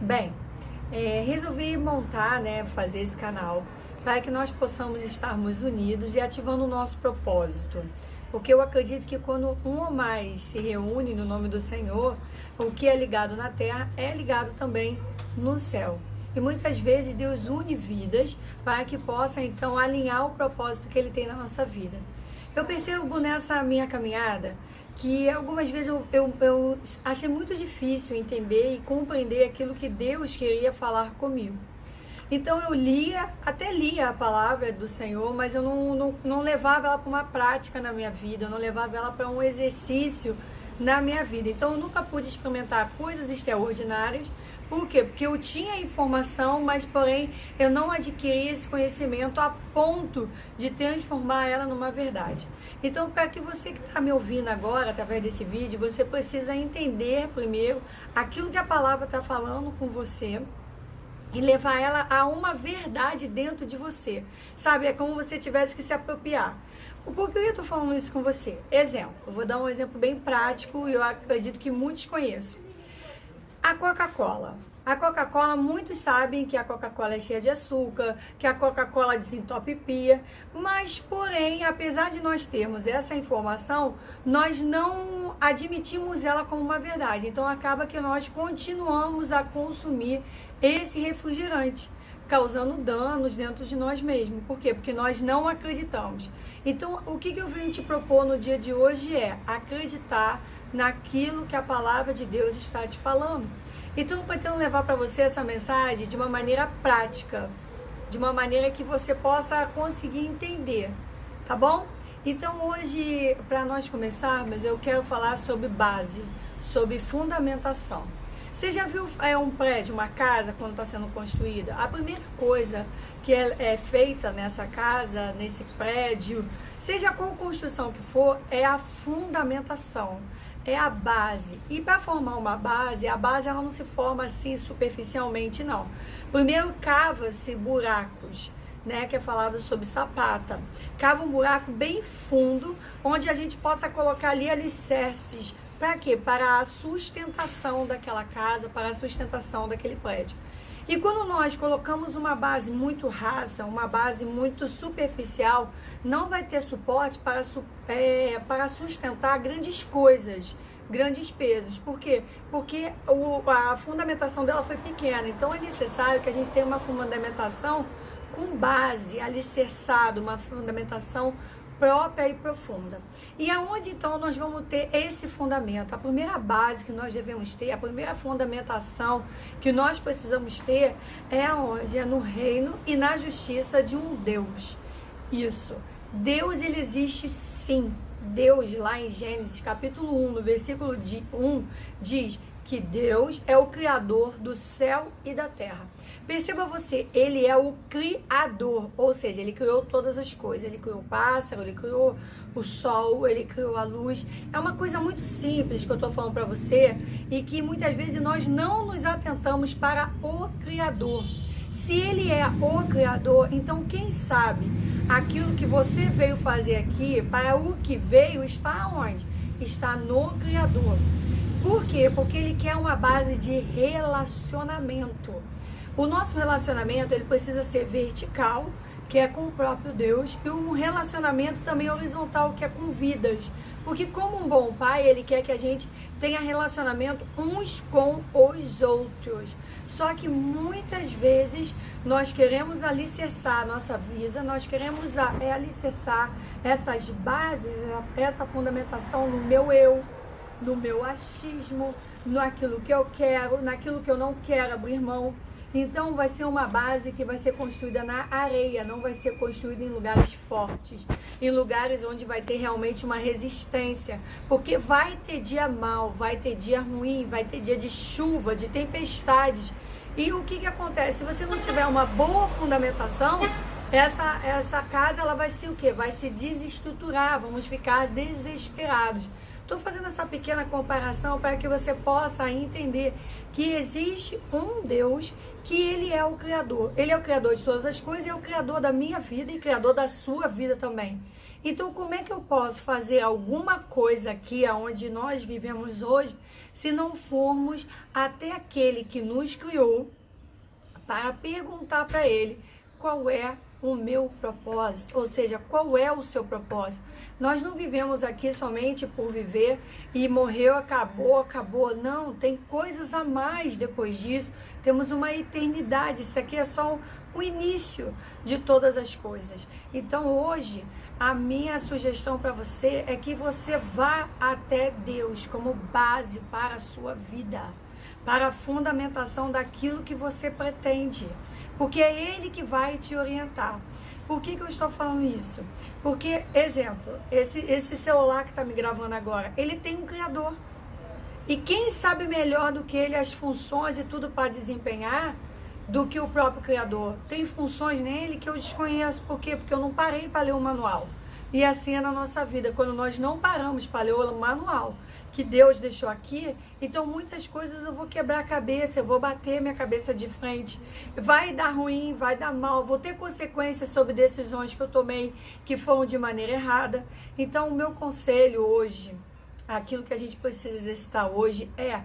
Bem, resolvi montar, fazer esse canal para que nós possamos estarmos unidos e ativando o nosso propósito. Porque eu acredito que quando um ou mais se reúne no nome do Senhor, o que é ligado na terra é ligado também no céu. E muitas vezes Deus une vidas para que possa então alinhar o propósito que Ele tem na nossa vida. Eu percebo nessa minha caminhada que algumas vezes eu achei muito difícil entender e compreender aquilo que Deus queria falar comigo. Então eu até lia a palavra do Senhor, mas eu não levava ela para uma prática na minha vida, eu não levava ela para um exercício na minha vida. Então eu nunca pude experimentar coisas extraordinárias. Por quê? Porque eu tinha informação, mas porém eu não adquiri esse conhecimento a ponto de transformar ela numa verdade. Então, para que você que está me ouvindo agora, através desse vídeo, você precisa entender primeiro aquilo que a palavra está falando com você e levar ela a uma verdade dentro de você. Sabe, é como se você tivesse que se apropriar. Por que eu estou falando isso com você? Exemplo, eu vou dar um exemplo bem prático e eu acredito que muitos conheçam. A Coca-Cola. A Coca-Cola, muitos sabem que a Coca-Cola é cheia de açúcar, que a Coca-Cola desentupia, mas, porém, apesar de nós termos essa informação, nós não admitimos ela como uma verdade. Então, acaba que nós continuamos a consumir esse refrigerante, causando danos dentro de nós mesmos. Por quê? Porque nós não acreditamos. Então, o que eu venho te propor no dia de hoje é acreditar naquilo que a palavra de Deus está te falando. Então, eu pretendo levar para você essa mensagem de uma maneira prática, de uma maneira que você possa conseguir entender, tá bom? Então, hoje, para nós começarmos, eu quero falar sobre base, sobre fundamentação. Você já viu um prédio, uma casa, quando está sendo construída? A primeira coisa que é feita nessa casa, nesse prédio, seja qual construção que for, é a fundamentação, é a base. E para formar uma base, a base ela não se forma assim superficialmente, não. Primeiro cava-se buracos, que é falado sobre sapata. Cava um buraco bem fundo, onde a gente possa colocar ali alicerces. Para quê? Para a sustentação daquela casa, para a sustentação daquele prédio. E quando nós colocamos uma base muito rasa, uma base muito superficial, não vai ter suporte para sustentar grandes coisas, grandes pesos. Por quê? Porque a fundamentação dela foi pequena. Então é necessário que a gente tenha uma fundamentação com base, alicerçada, uma fundamentação própria e profunda. E aonde então nós vamos ter esse fundamento? A primeira base que nós devemos ter, a primeira fundamentação que nós precisamos ter é aonde? É no reino e na justiça de um Deus. Isso. Deus, ele existe sim. Deus, lá em Gênesis capítulo 1, no versículo 1, diz que Deus é o Criador do céu e da terra. Perceba você, ele é o Criador, ou seja, ele criou todas as coisas. Ele criou o pássaro, ele criou o sol, ele criou a luz. É uma coisa muito simples que eu estou falando para você e que muitas vezes nós não nos atentamos para o Criador. Se ele é o Criador, então quem sabe aquilo que você veio fazer aqui, para o que veio, está onde? Está no Criador. Por quê? Porque ele quer uma base de relacionamento. O nosso relacionamento, ele precisa ser vertical, que é com o próprio Deus, e um relacionamento também horizontal, que é com vidas. Porque como um bom pai, ele quer que a gente tenha relacionamento uns com os outros. Só que muitas vezes nós queremos alicerçar a nossa vida, nós queremos alicerçar essas bases, essa fundamentação no meu eu, no meu achismo, naquilo que eu quero, naquilo que eu não quero abrir mão. Então vai ser uma base que vai ser construída na areia, não vai ser construída em lugares fortes, em lugares onde vai ter realmente uma resistência, porque vai ter dia mau, vai ter dia ruim, vai ter dia de chuva, de tempestades. E o que acontece? Se você não tiver uma boa fundamentação, essa casa ela vai se o quê? Vai se desestruturar, vamos ficar desesperados. Estou fazendo essa pequena comparação para que você possa entender que existe um Deus, que ele é o Criador. Ele é o Criador de todas as coisas e é o Criador da minha vida e Criador da sua vida também. Então, como é que eu posso fazer alguma coisa aqui, onde nós vivemos hoje, se não formos até aquele que nos criou para perguntar para ele qual é o meu propósito, ou seja, qual é o seu propósito. Nós não vivemos aqui somente por viver e morreu, acabou. Não, tem coisas a mais depois disso. Temos uma eternidade. Isso aqui é só o início de todas as coisas. Então hoje, a minha sugestão para você é que você vá até Deus como base para a sua vida, para a fundamentação daquilo que você pretende. Porque é Ele que vai te orientar. Por que eu estou falando isso? Porque, exemplo, esse celular que está me gravando agora, ele tem um criador. E quem sabe melhor do que ele as funções e tudo para desempenhar do que o próprio criador? Tem funções nele que eu desconheço. Por quê? Porque eu não parei para ler o manual. E assim é na nossa vida, quando nós não paramos para ler o manual que Deus deixou aqui, então muitas coisas eu vou quebrar a cabeça, eu vou bater minha cabeça de frente, vai dar ruim, vai dar mal, vou ter consequências sobre decisões que eu tomei que foram de maneira errada. Então o meu conselho hoje, aquilo que a gente precisa exercitar hoje é: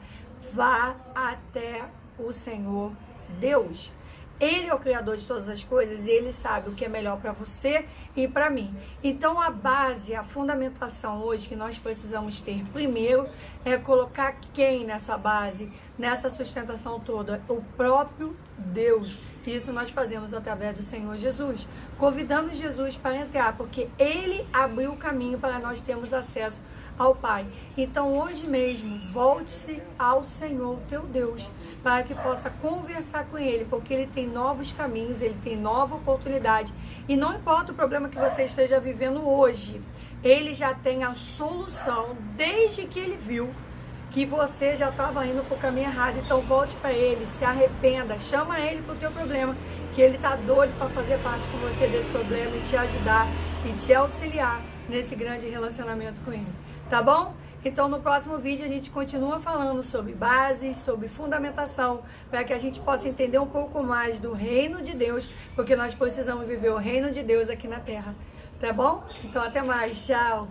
vá até o Senhor Deus. Ele é o Criador de todas as coisas e Ele sabe o que é melhor para você e para mim. Então a base, a fundamentação hoje que nós precisamos ter primeiro é colocar quem nessa base, nessa sustentação toda? O próprio Deus. Isso nós fazemos através do Senhor Jesus. Convidamos Jesus para entrar, porque Ele abriu o caminho para nós termos acesso ao Pai. Então hoje mesmo, volte-se ao Senhor teu Deus, para que possa conversar com Ele, porque Ele tem novos caminhos, Ele tem nova oportunidade. E não importa o problema que você esteja vivendo hoje, Ele já tem a solução, desde que Ele viu que você já estava indo para o caminho errado. Então volte para Ele, se arrependa, chama Ele para o teu problema, que Ele está doido para fazer parte com você desse problema e te ajudar e te auxiliar nesse grande relacionamento com Ele. Tá bom? Então no próximo vídeo a gente continua falando sobre bases, sobre fundamentação, para que a gente possa entender um pouco mais do reino de Deus, porque nós precisamos viver o reino de Deus aqui na terra. Tá bom? Então até mais, tchau!